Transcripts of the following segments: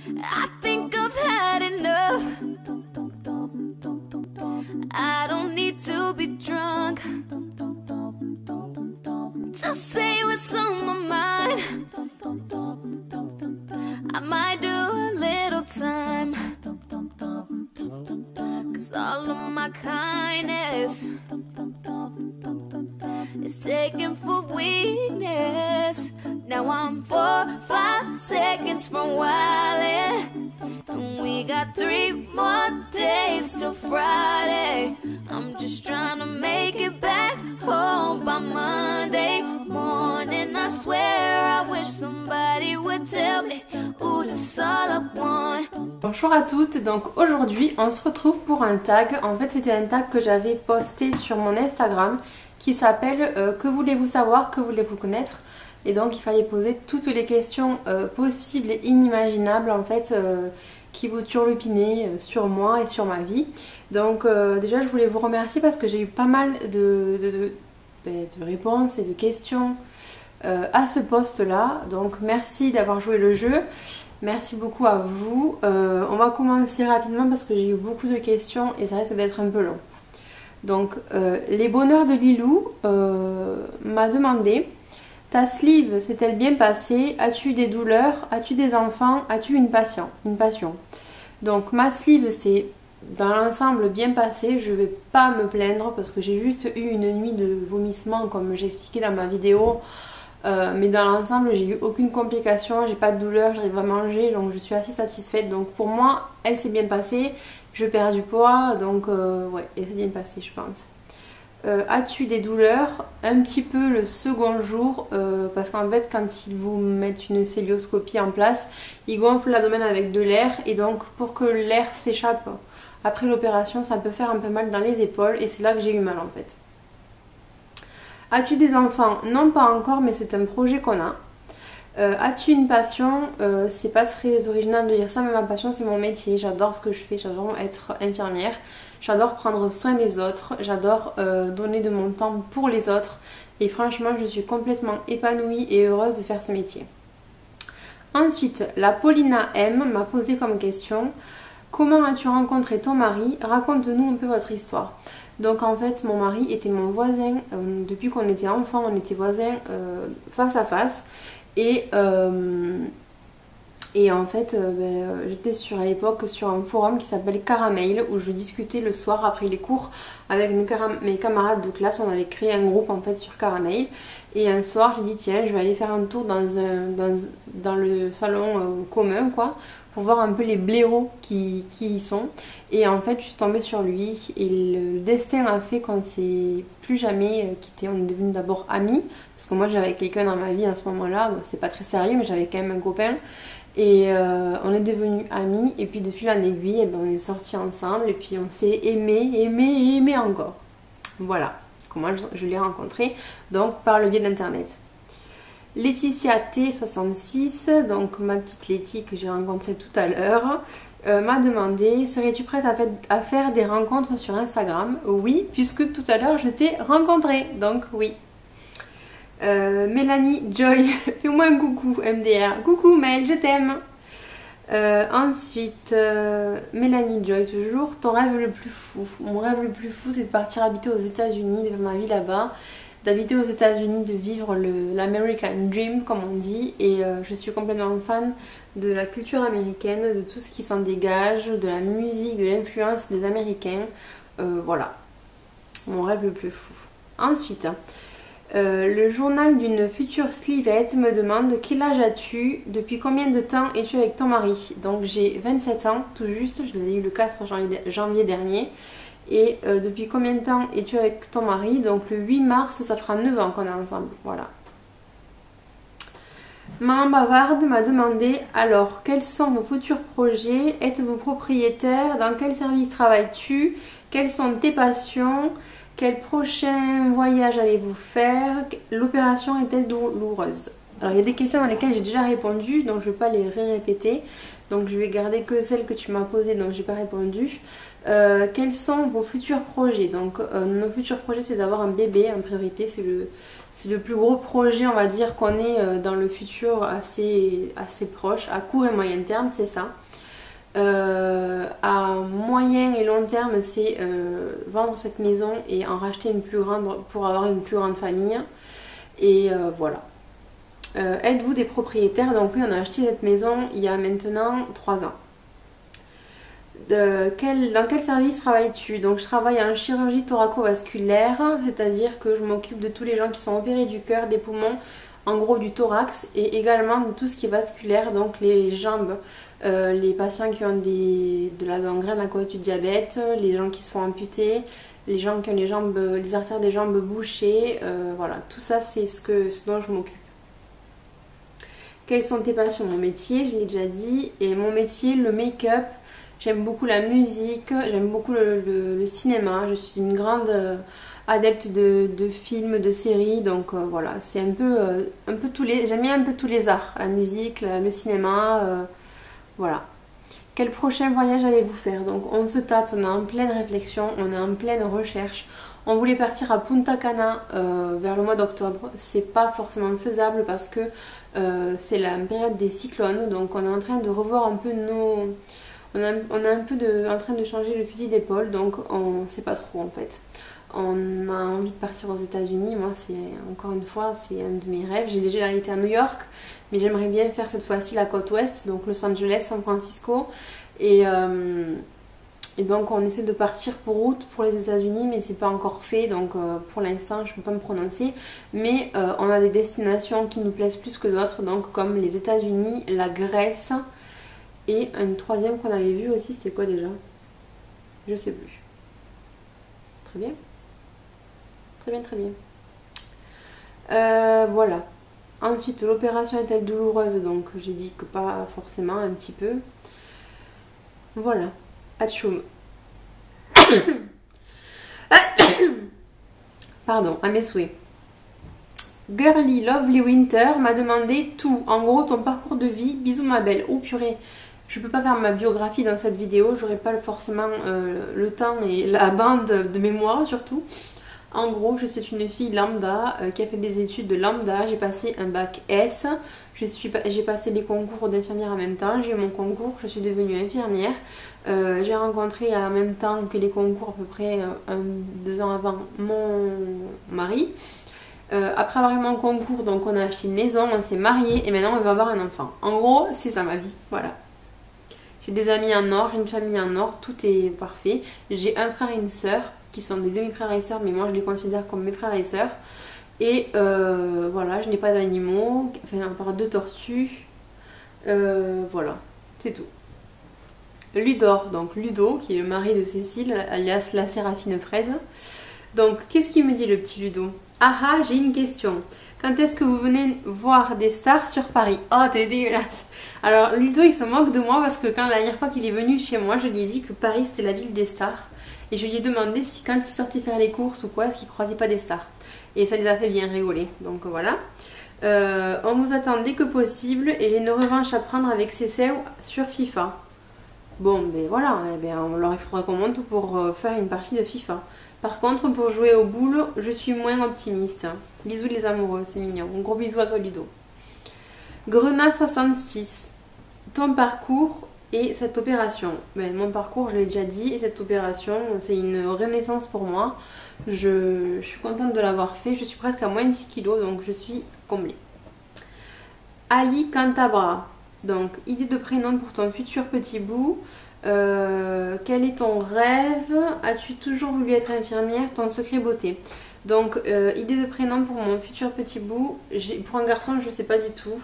I think I've had enough. I don't need to be drunk to say what's on my mind. I might do a little time, 'cause all of my kindness is taken for weakness. Now I'm 4, 5 seconds from wildin', and we got 3 more days till Friday. I'm just trying to make it back home by Monday morning. I swear I wish somebody would tell me, ooh, that's all I want. Bonjour à toutes, donc aujourd'hui on se retrouve pour un tag. En fait c'était un tag que j'avais posté sur mon Instagram qui s'appelle que voulez-vous savoir, que voulez-vous connaître. Et donc il fallait poser toutes les questions possibles et inimaginables en fait qui vous turlupinaient sur moi et sur ma vie. Donc déjà je voulais vous remercier parce que j'ai eu pas mal de réponses et de questions à ce post là. Donc merci d'avoir joué le jeu. Merci beaucoup à vous. On va commencer rapidement parce que j'ai eu beaucoup de questions et ça risque d'être un peu long. Donc les bonheurs de Lilou m'a demandé: ta sleeve s'est-elle bien passée? As-tu eu des douleurs? As-tu des enfants? As-tu une passion? Donc ma sleeve c'est dans l'ensemble bien passé. Je vais pas me plaindre parce que j'ai juste eu une nuit de vomissement comme j'expliquais dans ma vidéo. Mais dans l'ensemble j'ai eu aucune complication, j'ai pas de douleur, j'arrive à manger, donc je suis assez satisfaite. Donc pour moi elle s'est bien passée, je perds du poids, donc ouais, elle s'est bien passée je pense. As-tu des douleurs? Un petit peu le second jour, parce qu'en fait quand ils vous mettent une cœlioscopie en place, ils gonflent l'abdomen avec de l'air, et donc pour que l'air s'échappe après l'opération ça peut faire un peu mal dans les épaules, et c'est là que j'ai eu mal en fait. As-tu des enfants? Non, pas encore, mais c'est un projet qu'on a. As-tu une passion? C'est pas très original de dire ça, mais ma passion c'est mon métier. J'adore ce que je fais, j'adore être infirmière. J'adore prendre soin des autres, j'adore donner de mon temps pour les autres. Et franchement, je suis complètement épanouie et heureuse de faire ce métier. Ensuite, la Paulina M m'a posé comme question: comment as-tu rencontré ton mari? Raconte-nous un peu votre histoire. Donc en fait mon mari était mon voisin, depuis qu'on était enfant on était voisins face à face, et en fait j'étais à l'époque sur un forum qui s'appelle Caramel où je discutais le soir après les cours avec mes camarades de classe. On avait créé un groupe en fait sur Caramel, et un soir j'ai dit tiens je vais aller faire un tour dans le salon commun quoi, pour voir un peu les blaireaux qui y sont. Et en fait je suis tombée sur lui et le destin a fait qu'on s'est plus jamais quitté. On est devenus d'abord amis parce que moi j'avais quelqu'un dans ma vie à ce moment là, bon, c'était pas très sérieux mais j'avais quand même un copain, et on est devenus amis, et puis de fil en aiguille et ben, on est sortis ensemble, et puis on s'est aimé encore. Voilà comment je l'ai rencontré, donc par le biais d'internet. Laetitia T66, donc ma petite Letty que j'ai rencontrée tout à l'heure, m'a demandé: serais-tu prête à faire des rencontres sur Instagram? Oui, puisque tout à l'heure je t'ai rencontrée, donc oui. Mélanie Joy, fais-moi un coucou MDR. Coucou Mel, je t'aime. Ensuite, Mélanie Joy toujours: ton rêve le plus fou? Mon rêve le plus fou c'est de partir habiter aux États-Unis, de faire ma vie là-bas, d'habiter aux États-Unis, de vivre l'American Dream comme on dit, et je suis complètement fan de la culture américaine, de tout ce qui s'en dégage, de la musique, de l'influence des Américains, voilà, mon rêve le plus fou. Ensuite, le journal d'une future slivette me demande: quel âge as-tu? Depuis combien de temps es-tu avec ton mari? Donc j'ai 27 ans tout juste, je les ai eu le 4 janvier dernier. Et depuis combien de temps es-tu avec ton mari? Donc le 8 mars, ça fera 9 ans qu'on est ensemble, voilà. Maman Bavarde m'a demandé: alors, quels sont vos futurs projets? Êtes-vous propriétaire? Dans quel service travailles-tu? Quelles sont tes passions? Quel prochain voyage allez-vous faire? L'opération est-elle douloureuse? Alors il y a des questions dans lesquelles j'ai déjà répondu, donc je ne vais pas les répéter. Donc je vais garder que celles que tu m'as posées, donc j'ai pas répondu. Quels sont vos futurs projets? Donc nos futurs projets c'est d'avoir un bébé en priorité, C'est le plus gros projet, on va dire, qu'on ait dans le futur assez proche, à court et moyen terme, c'est ça. À moyen et long terme, c'est vendre cette maison et en racheter une plus grande pour avoir une plus grande famille. Et voilà. Êtes-vous des propriétaires? Donc oui, on a acheté cette maison il y a maintenant 3 ans. Dans quel service travailles-tu? Donc je travaille en chirurgie thoraco-vasculaire, c'est-à-dire que je m'occupe de tous les gens qui sont opérés du cœur, des poumons, en gros du thorax, et également de tout ce qui est vasculaire, donc les jambes, les patients qui ont de la gangrène à cause du diabète, les gens qui se font amputer, les gens qui ont les artères des jambes bouchées, voilà, tout ça c'est ce dont je m'occupe. Quelles sont tes passions? Mon métier, je l'ai déjà dit, et mon métier, le make-up. J'aime beaucoup la musique, j'aime beaucoup le cinéma, je suis une grande adepte de films, de séries, donc voilà, c'est un peu j'aime bien un peu tous les arts, la musique, le cinéma, voilà. Quel prochain voyage allez-vous faire? Donc on se tâte, on est en pleine réflexion, on est en pleine recherche. On voulait partir à Punta Cana vers le mois d'octobre, c'est pas forcément faisable parce que c'est la période des cyclones, donc on est en train de revoir un peu nos... On est un peu en train de changer le fusil d'épaule, donc on ne sait pas trop en fait. On a envie de partir aux États-Unis. Moi, encore une fois, c'est un de mes rêves. J'ai déjà été à New York, mais j'aimerais bien faire cette fois-ci la côte ouest, donc Los Angeles, San Francisco. Et donc, on essaie de partir pour août pour les États-Unis, mais c'est pas encore fait, donc pour l'instant, je ne peux pas me prononcer. Mais on a des destinations qui nous plaisent plus que d'autres, donc comme les États-Unis, la Grèce. Et une troisième qu'on avait vue aussi, c'était quoi déjà? Je sais plus. Très bien. Très bien, très bien. Voilà. Ensuite, l'opération est-elle douloureuse? Donc j'ai dit que pas forcément, un petit peu. Voilà. Atchoum. Pardon, à mes souhaits. Girly Lovely Winter m'a demandé tout. En gros, ton parcours de vie. Bisous ma belle. Oh purée. Je peux pas faire ma biographie dans cette vidéo, j'aurais pas forcément le temps et la bande de mémoire surtout. En gros, je suis une fille lambda qui a fait des études de lambda, j'ai passé un bac S, j'ai passé les concours d'infirmière en même temps, j'ai eu mon concours, je suis devenue infirmière. J'ai rencontré en même temps que les concours à peu près 2 ans avant mon mari. Après avoir eu mon concours, donc on a acheté une maison, on s'est mariés et maintenant on va avoir un enfant. En gros, c'est ça ma vie, voilà. J'ai des amis en or, j'ai une famille en or, tout est parfait. J'ai un frère et une sœur qui sont des demi-frères et sœurs, mais moi je les considère comme mes frères et sœurs. Et voilà, je n'ai pas d'animaux, enfin à part 2 tortues. Voilà, c'est tout. Ludor, donc Ludo, qui est le mari de Cécile, alias la Séraphine Fraise. Donc, qu'est-ce qu'il me dit le petit Ludo? Ah ah, j'ai une question. Quand est-ce que vous venez voir des stars sur Paris? Oh, t'es dégueulasse. Alors, Ludo, il se moque de moi parce que la dernière fois qu'il est venu chez moi, je lui ai dit que Paris, c'était la ville des stars. Et je lui ai demandé si quand il sortait faire les courses ou quoi, est-ce qu'il croisait pas des stars. Et ça les a fait bien rigoler. Donc, voilà. On vous attend dès que possible et j'ai une revanche à prendre avec Cécile sur FIFA. Bon, ben voilà. Eh bien, alors, il faudra qu'on monte pour faire une partie de FIFA. Par contre, pour jouer aux boules, je suis moins optimiste. Bisous les amoureux, c'est mignon. Un gros bisou à toi Ludo. Grenat66, ton parcours et cette opération. Ben, mon parcours, je l'ai déjà dit, et cette opération, c'est une renaissance pour moi. Je suis contente de l'avoir fait. Je suis presque à moins de 10 kilos, donc je suis comblée. Ali Cantabra, donc idée de prénom pour ton futur petit bout. Quel est ton rêve? As-tu toujours voulu être infirmière? Ton secret beauté. Donc idée de prénom pour mon futur petit bout. Pour un garçon je sais pas du tout.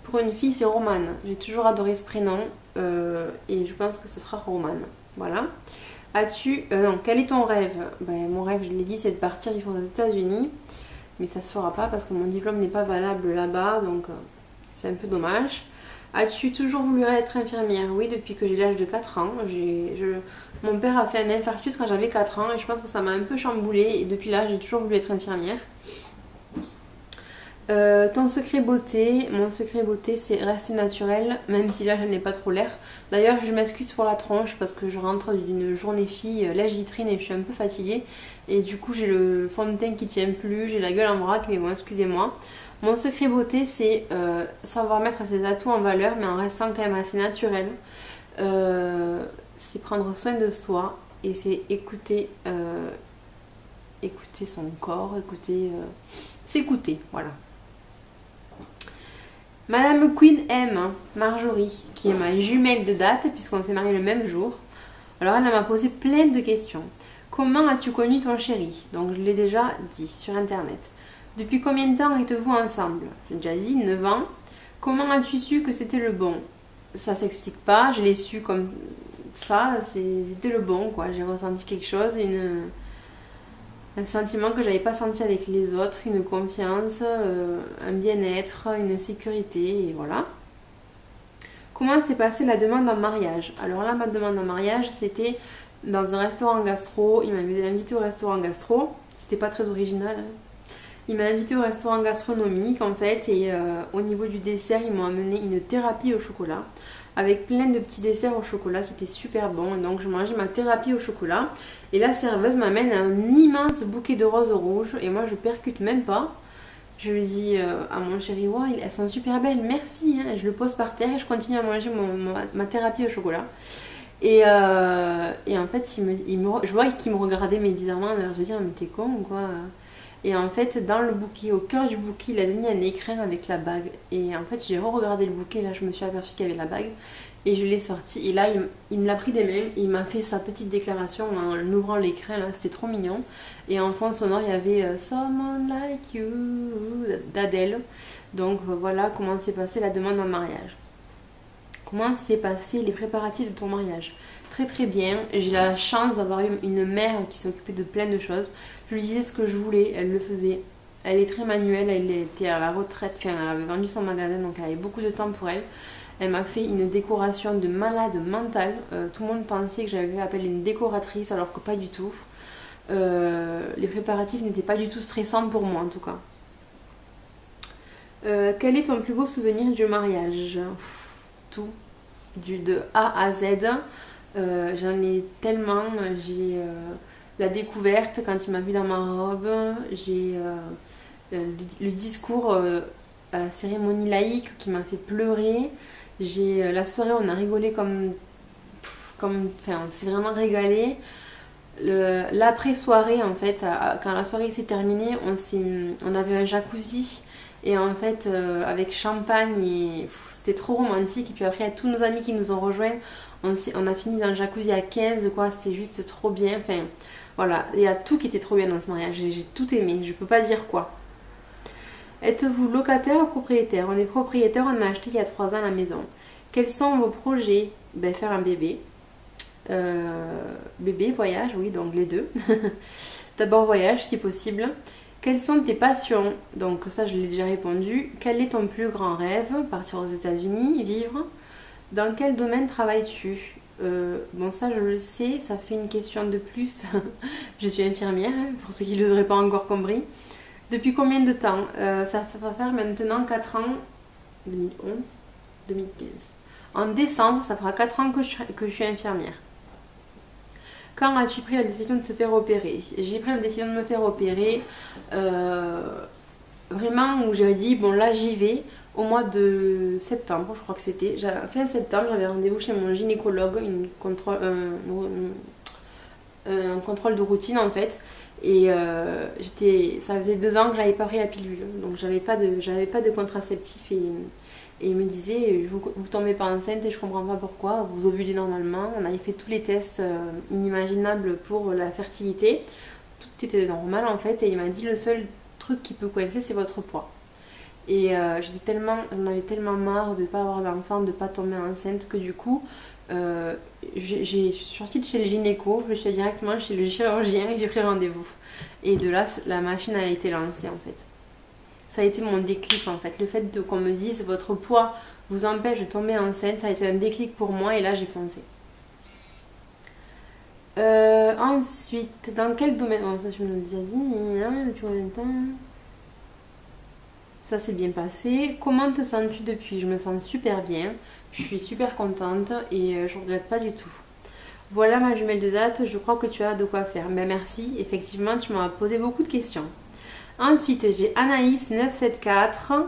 Pour une fille c'est Romane. J'ai toujours adoré ce prénom et je pense que ce sera Romane. Voilà. Non, quel est ton rêve? Ben, mon rêve, je l'ai dit, c'est de partir vivre aux États-Unis, mais ça se fera pas parce que mon diplôme n'est pas valable là-bas, donc c'est un peu dommage. As-tu toujours voulu être infirmière? Oui, depuis que j'ai l'âge de 4 ans. Mon père a fait un infarctus quand j'avais 4 ans et je pense que ça m'a un peu chamboulée. Et depuis là, j'ai toujours voulu être infirmière. Ton secret beauté, mon secret beauté c'est rester naturel, même si là je n'ai pas trop l'air. D'ailleurs je m'excuse pour la tronche parce que je rentre d'une journée fille lèche vitrine et je suis un peu fatiguée. Et du coup j'ai le fond de teint qui tient plus, j'ai la gueule en vrac, mais bon excusez-moi. Mon secret beauté c'est savoir mettre ses atouts en valeur mais en restant quand même assez naturel. C'est prendre soin de soi et c'est écouter, écouter son corps, s'écouter, voilà. Madame Queen M, Marjorie, qui est ma jumelle de date, puisqu'on s'est mariés le même jour. Alors elle m'a posé plein de questions. Comment as-tu connu ton chéri? Donc je l'ai déjà dit sur internet. Depuis combien de temps êtes-vous ensemble? J'ai déjà dit 9 ans. Comment as-tu su que c'était le bon? Ça s'explique pas, je l'ai su comme ça, c'était le bon quoi. J'ai ressenti quelque chose, un sentiment que j'avais pas senti avec les autres, une confiance, un bien-être, une sécurité, et voilà. Comment s'est passée la demande en mariage? Alors là, ma demande en mariage, c'était dans un restaurant gastro. Il m'avait invité au restaurant gastro. C'était pas très original, hein. Il m'a invité au restaurant gastronomique en fait, et au niveau du dessert, ils m'ont amené une thérapie au chocolat avec plein de petits desserts au chocolat qui étaient super bons. Donc je mangeais ma thérapie au chocolat et la serveuse m'amène un immense bouquet de roses rouges et moi je percute même pas. Je lui dis à mon chéri, wow, elles sont super belles, merci, hein. Je le pose par terre et je continue à manger ma thérapie au chocolat. Et en fait, je vois qu'il me regardait mais bizarrement, alors je lui dis, mais t'es con ou quoi? Et en fait, dans le bouquet, au cœur du bouquet, il a mis un écrin avec la bague. Et en fait, j'ai re-regardé le bouquet, là je me suis aperçue qu'il y avait la bague. Et je l'ai sorti. Et là, il me l'a pris des mains. Il m'a fait sa petite déclaration en ouvrant l'écran, là, c'était trop mignon. Et en fond sonore, il y avait Someone Like You d'Adèle. Donc voilà comment s'est passée la demande en mariage. Comment s'est passé les préparatifs de ton mariage? Très très bien. J'ai la chance d'avoir eu une mère qui s'est occupée de plein de choses. Je lui disais ce que je voulais, elle le faisait. Elle est très manuelle, elle était à la retraite, enfin elle avait vendu son magasin donc elle avait beaucoup de temps pour elle. Elle m'a fait une décoration de malade mentale. Tout le monde pensait que j'avais appelé une décoratrice alors que pas du tout. Les préparatifs n'étaient pas du tout stressants pour moi en tout cas. Quel est ton plus beau souvenir du mariage? Tout, de A à Z. J'en ai tellement. J'ai la découverte quand il m'a vu dans ma robe. J'ai le discours à la cérémonie laïque qui m'a fait pleurer. J'ai la soirée, on a rigolé enfin, on s'est vraiment régalé. L'après-soirée, en fait, quand la soirée s'est terminée, on avait un jacuzzi. Et en fait, avec champagne, et c'était trop romantique. Et puis après, il y a tous nos amis qui nous ont rejoints. On a fini dans le jacuzzi à 15, quoi. C'était juste trop bien. Enfin, voilà. Il y a tout qui était trop bien dans ce mariage. J'ai tout aimé. Je peux pas dire quoi. Êtes-vous locataire ou propriétaire? On est propriétaire, on a acheté il y a 3 ans la maison. Quels sont vos projets? Ben, faire un bébé. Bébé, voyage, oui, donc les deux. D'abord voyage si possible. Quelles sont tes passions? Donc ça je l'ai déjà répondu. Quel est ton plus grand rêve? Partir aux États-Unis, vivre. Dans quel domaine travailles-tu? Bon ça je le sais, ça fait une question de plus. Je suis infirmière, hein, pour ceux qui ne l'auraient pas encore compris. Depuis combien de temps? Ça va faire maintenant 4 ans. 2011, 2015. En décembre, ça fera 4 ans que je suis infirmière. Quand as-tu pris la décision de te faire opérer? J'ai pris la décision de me faire opérer vraiment où j'avais dit bon là j'y vais au mois de septembre, je crois que c'était. Fin septembre, j'avais rendez-vous chez mon gynécologue, un contrôle de routine en fait. Et ça faisait 2 ans que j'avais pas pris la pilule, donc j'avais pas de contraceptif et il me disait vous tombez pas enceinte et je comprends pas pourquoi, vous ovulez normalement. On avait fait tous les tests inimaginables pour la fertilité, tout était normal en fait, et il m'a dit le seul truc qui peut coincer c'est votre poids. Et j'en avais tellement marre de pas avoir d'enfant, de pas tomber enceinte que du coup je suis sortie de chez le gynéco, je suis allée directement chez le chirurgien et j'ai pris rendez-vous. Et de là la machine a été lancée en fait. Ça a été mon déclic en fait. Le fait qu'on me dise votre poids vous empêche de tomber enceinte, ça a été un déclic pour moi et là j'ai foncé. Ensuite, dans quel domaine? Bon, ça je me l'ai déjà dit, depuis combien de temps? ça s'est bien passé. Comment te sens-tu depuis? Je me sens super bien, je suis super contente et je regrette pas du tout. Voilà ma jumelle de date, je crois que tu as de quoi faire. Ben merci, effectivement tu m'as posé beaucoup de questions. Ensuite j'ai Anaïs 974.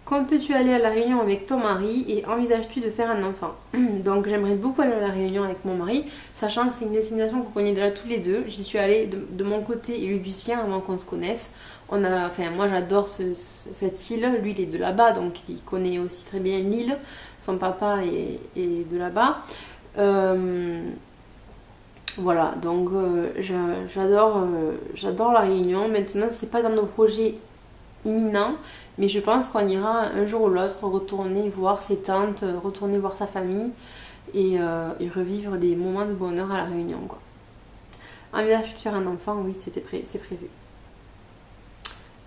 Comptes-tu aller à la Réunion avec ton mari et envisages-tu de faire un enfant? Donc j'aimerais beaucoup aller à la Réunion avec mon mari, sachant que c'est une destination qu'on connaît déjà tous les deux. J'y suis allée de mon côté et lui du sien avant qu'on se connaisse. Moi j'adore cette île, lui il est de là-bas donc il connaît aussi très bien l'île. Son papa est de là-bas. Voilà, donc j'adore la Réunion. Maintenant c'est pas dans nos projets imminents, mais je pense qu'on ira un jour ou l'autre retourner voir ses tantes, retourner voir sa famille et revivre des moments de bonheur à la Réunion, quoi. Envisage de faire un enfant? Oui, c'est prévu.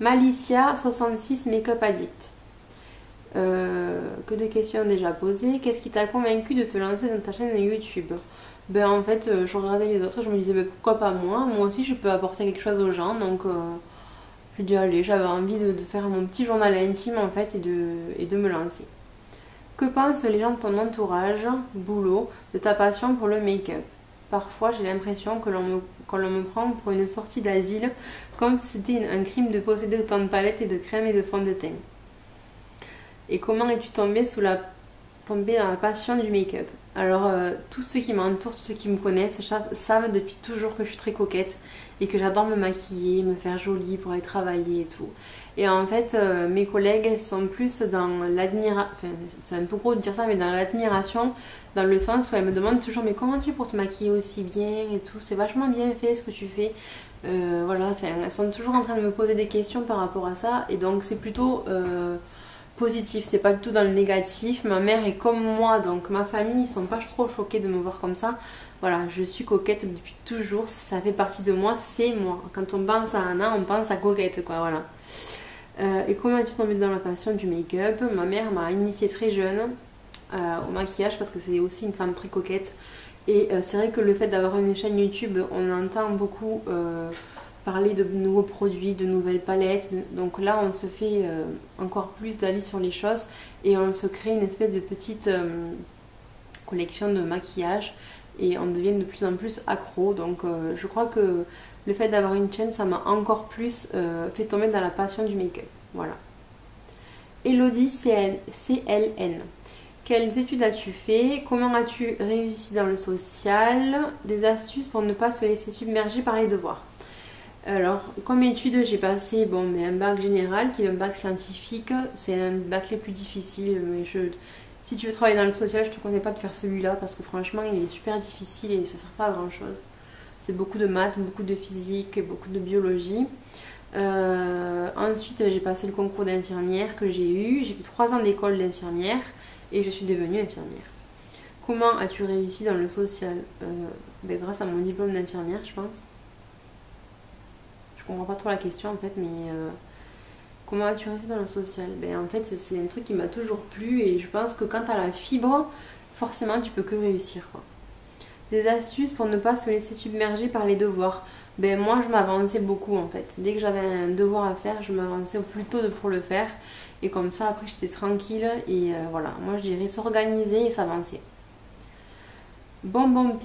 Malicia 66 Make-up Addict. Que des questions déjà posées. Qu'est-ce qui t'a convaincu de te lancer dans ta chaîne YouTube? Ben en fait, je regardais les autres et je me disais ben, pourquoi pas moi aussi je peux apporter quelque chose aux gens, donc je dis allez, j'avais envie de faire mon petit journal intime en fait et de me lancer. Que pensent les gens de ton entourage, boulot, de ta passion pour le make-up? Parfois j'ai l'impression que l'on me prend pour une sortie d'asile, comme si c'était un crime de posséder autant de palettes et de crèmes et de fond de teint. Et comment es-tu tombée dans la passion du make-up? Alors tous ceux qui m'entourent, tous ceux qui me connaissent savent depuis toujours que je suis très coquette et que j'adore me maquiller, me faire jolie pour aller travailler et tout. Et en fait mes collègues elles sont plus dans l'admiration, enfin c'est un peu gros de dire ça, mais dans l'admiration, dans le sens où elles me demandent toujours mais comment tu fais pour te maquiller aussi bien et tout, c'est vachement bien fait ce que tu fais. Voilà, elles sont toujours en train de me poser des questions par rapport à ça et donc c'est plutôt positif, c'est pas du tout dans le négatif. Ma mère est comme moi, donc ma famille, ils sont pas trop choqués de me voir comme ça. Voilà, je suis coquette depuis toujours, ça fait partie de moi, c'est moi. Quand on pense à Anna, on pense à coquette, quoi, voilà. Et comment es-tu tombée dans la passion du make-up? Ma mère m'a initiée très jeune au maquillage parce que c'est aussi une femme très coquette. Et c'est vrai que le fait d'avoir une chaîne YouTube, on entend beaucoup parler de nouveaux produits, de nouvelles palettes. Donc là, on se fait encore plus d'avis sur les choses et on se crée une espèce de petite collection de maquillage et on devient de plus en plus accro. Donc je crois que le fait d'avoir une chaîne, ça m'a encore plus fait tomber dans la passion du make-up. Voilà. Elodie CLN. Quelles études as-tu fait? Comment as-tu réussi dans le social? Des astuces pour ne pas se laisser submerger par les devoirs. Alors, comme étude, j'ai passé un bac général qui est un bac scientifique. C'est un bac les plus difficiles. Mais si tu veux travailler dans le social, je ne te conseille pas de faire celui-là parce que franchement, il est super difficile et ça ne sert pas à grand-chose. C'est beaucoup de maths, beaucoup de physique, beaucoup de biologie. Ensuite, j'ai passé le concours d'infirmière que j'ai eu. J'ai fait 3 ans d'école d'infirmière et je suis devenue infirmière. Comment as-tu réussi dans le social? Grâce à mon diplôme d'infirmière, je pense. Je comprends pas trop la question en fait, mais comment as-tu réussi dans le social? En fait, c'est un truc qui m'a toujours plu et je pense que quand tu as la fibre, forcément tu peux que réussir, quoi. Des astuces pour ne pas se laisser submerger par les devoirs. Moi, je m'avançais beaucoup en fait. Dès que j'avais un devoir à faire, je m'avançais au plus tôt pour le faire. Et comme ça, après, j'étais tranquille. Et voilà, moi, je dirais s'organiser et s'avancer. Bonbon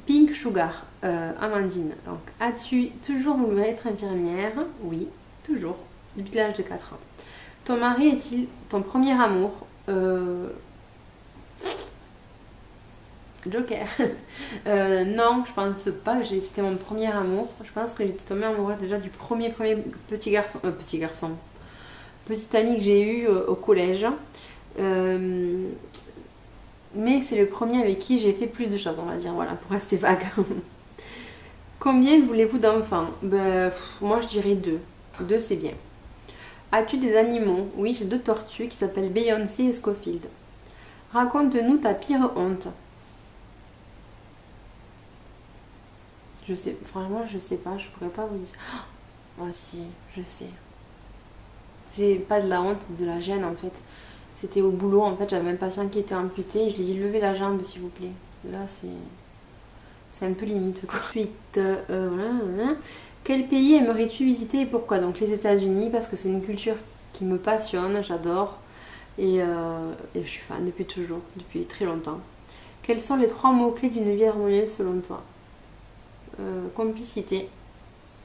Pink Sugar, Amandine. Donc, as-tu toujours voulu être infirmière? Oui, toujours, depuis l'âge de 4 ans. Ton mari est-il ton premier amour? Joker. Non, je pense pas que c'était mon premier amour. Je pense que j'étais tombée amoureuse déjà du premier petit garçon, petit ami que j'ai eu au collège. Mais c'est le premier avec qui j'ai fait plus de choses, on va dire, voilà, pour rester vague. Combien voulez-vous d'enfants? Moi je dirais 2. 2 c'est bien. As-tu des animaux? Oui, j'ai 2 tortues qui s'appellent Beyoncé et Scofield. Raconte-nous ta pire honte. Franchement, je sais pas, je pourrais pas vous dire. Oh si, je sais. C'est pas de la honte, de la gêne en fait. C'était au boulot, en fait, j'avais un patient qui était amputé et je lui ai dit levez la jambe s'il vous plaît. Là, c'est un peu limite, quoi. Ensuite, voilà. Quel pays aimerais-tu visiter et pourquoi? Donc les États-Unis parce que c'est une culture qui me passionne, j'adore. Et je suis fan depuis toujours, depuis très longtemps. Quels sont les 3 mots-clés d'une vie harmonieuse selon toi? Complicité,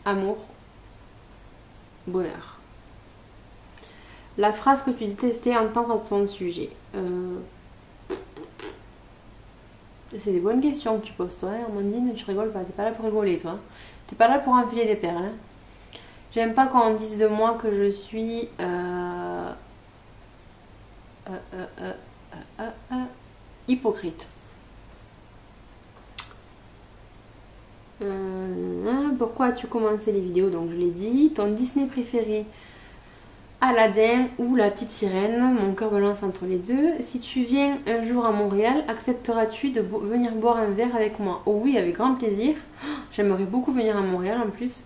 amour, bonheur. La phrase que tu détestais entendre à ton sujet. C'est des bonnes questions que tu poses toi, hein, Amandine, tu rigoles pas, t'es pas là pour rigoler toi. T'es pas là pour enfiler des perles. Hein. J'aime pas quand on dise de moi que je suis hypocrite. Pourquoi as-tu commencé les vidéos? Donc je l'ai dit. Ton Disney préféré? Aladdin ou La Petite Sirène? Mon cœur balance entre les deux. Si tu viens un jour à Montréal, accepteras-tu de venir boire un verre avec moi? Oh oui, avec grand plaisir. J'aimerais beaucoup venir à Montréal en plus.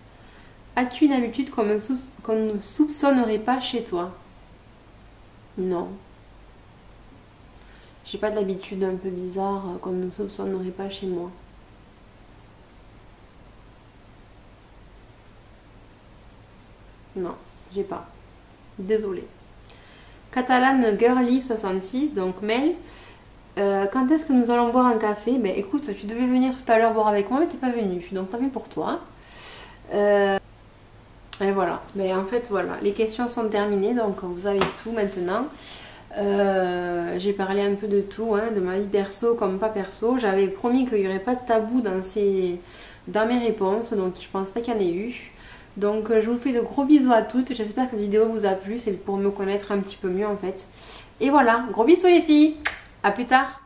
As-tu une habitude qu'on ne soupçonnerait pas chez toi? Non. J'ai pas d'habitude un peu bizarre qu'on ne soupçonnerait pas chez moi. Non, j'ai pas. Désolée. Catalane Girly 66, donc Mel. Quand est-ce que nous allons boire un café? Ben écoute, tu devais venir tout à l'heure boire avec moi, mais t'es pas venu. Donc tant pis pour toi. Et voilà. Mais en fait, voilà. Les questions sont terminées, donc vous avez tout maintenant. J'ai parlé un peu de tout, hein, de ma vie perso comme pas perso. J'avais promis qu'il n'y aurait pas de tabou dans mes réponses, donc je pense pas qu'il y en ait eu. Donc je vous fais de gros bisous à toutes, j'espère que cette vidéo vous a plu, c'est pour me connaître un petit peu mieux en fait. Et voilà, gros bisous les filles, à plus tard.